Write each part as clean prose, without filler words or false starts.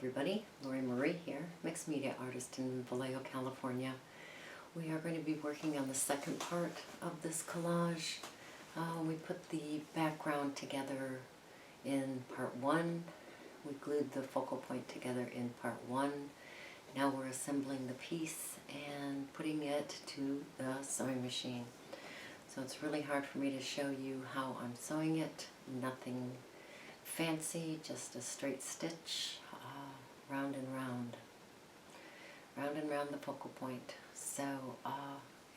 everybody, Lori Marie here, mixed media artist in Vallejo, California. We are going to be working on the second part of this collage. We put the background together in part one. We glued the focal point together in part one. Now we're assembling the piece and putting it to the sewing machine. So it's really hard for me to show you how I'm sewing it. Nothing fancy, just a straight stitch, round and round the focal point. So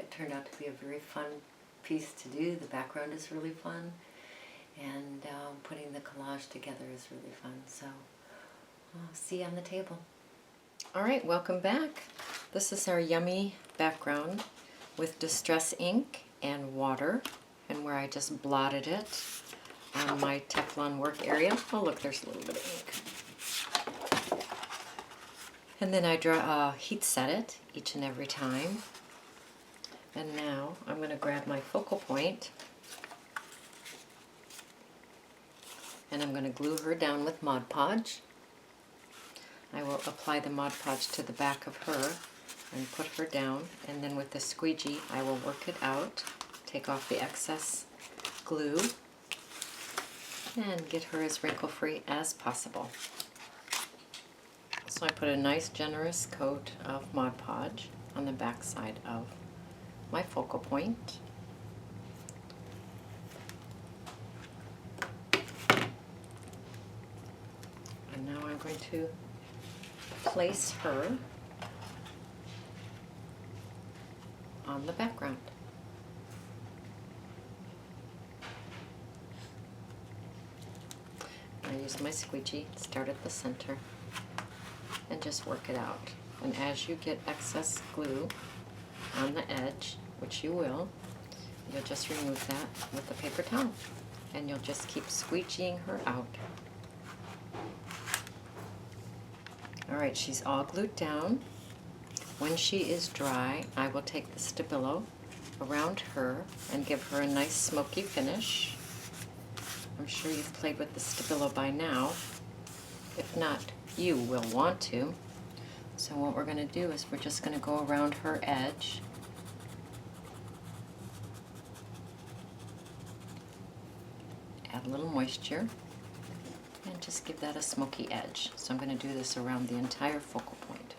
it turned out to be a very fun piece to do. The background is really fun, and putting the collage together is really fun. So see you on the table. Alright, welcome back. This is our yummy background with Distress ink and water, and where I just blotted it on my Teflon work area. Oh look, there's a little bit of ink. And then I heat set it each and every time. And now I'm going to grab my focal point and I'm going to glue her down with Mod Podge. I will apply the Mod Podge to the back of her and put her down, and then with the squeegee I will work it out, take off the excess glue, and get her as wrinkle-free as possible. So I put a nice generous coat of Mod Podge on the back side of my focal point. And now I'm going to place her on the background. I use my squeegee, start at the center, and just work it out. And as you get excess glue on the edge, which you will, you'll just remove that with a paper towel, and you'll just keep squeegeeing her out. Alright, she's all glued down. When she is dry, I will take the Stabilo around her and give her a nice smoky finish. I'm sure you've played with the Stabilo by now. If not, you will want to. So what we're going to do is we're just going to go around her edge. Add a little moisture and just give that a smoky edge. So I'm going to do this around the entire focal point.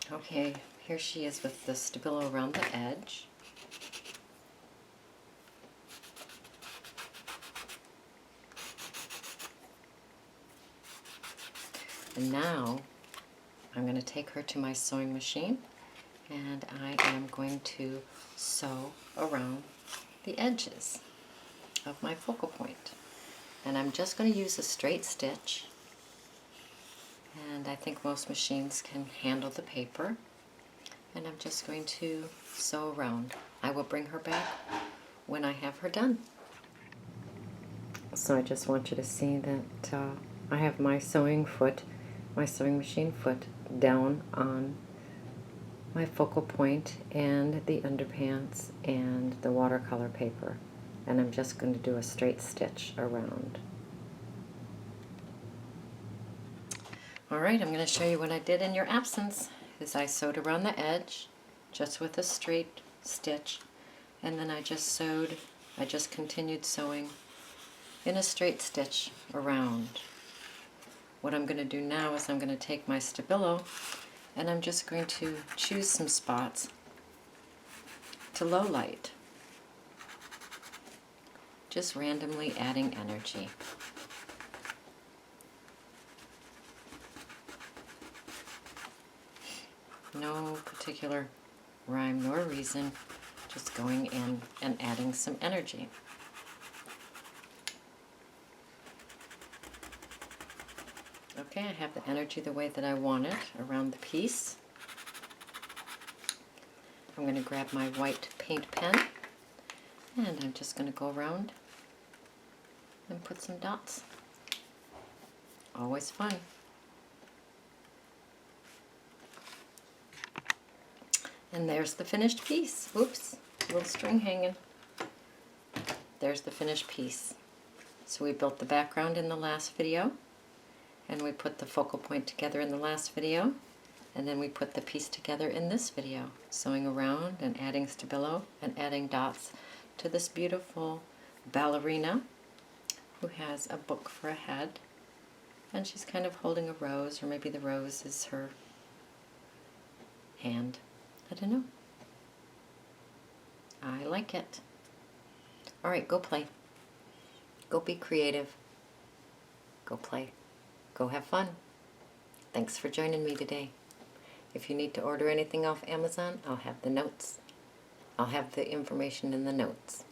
Okay, here she is with the Stabilo around the edge. And now I'm going to take her to my sewing machine, and I am going to sew around the edges of my focal point. And I'm just going to use a straight stitch, and I think most machines can handle the paper. And I'm just going to sew around. I will bring her back when I have her done. So I just want you to see that I have my sewing machine foot down on my focal point and the underpants and the watercolor paper, and I'm just going to do a straight stitch around. Alright, I'm going to show you what I did in your absence. Is I sewed around the edge just with a straight stitch, and then I just continued sewing in a straight stitch around. What I'm going to do now is I'm going to take my Stabilo and I'm just going to choose some spots to low light, just randomly adding energy. No particular rhyme nor reason, just going in and adding some energy. Okay, I have the energy the way that I want it around the piece. I'm going to grab my white paint pen, and I'm just going to go around and put some dots. Always fun. And there's the finished piece. Oops, little string hanging. There's the finished piece. So we built the background in the last video, and we put the focal point together in the last video, and then we put the piece together in this video, sewing around and adding stabilo and adding dots to this beautiful ballerina who has a book for a head, and she's kind of holding a rose, or maybe the rose is her hand. I don't know. I like it. All right, go play. Go be creative. Go play. Go have fun. Thanks for joining me today. If you need to order anything off Amazon, I'll have the notes. I'll have the information in the notes.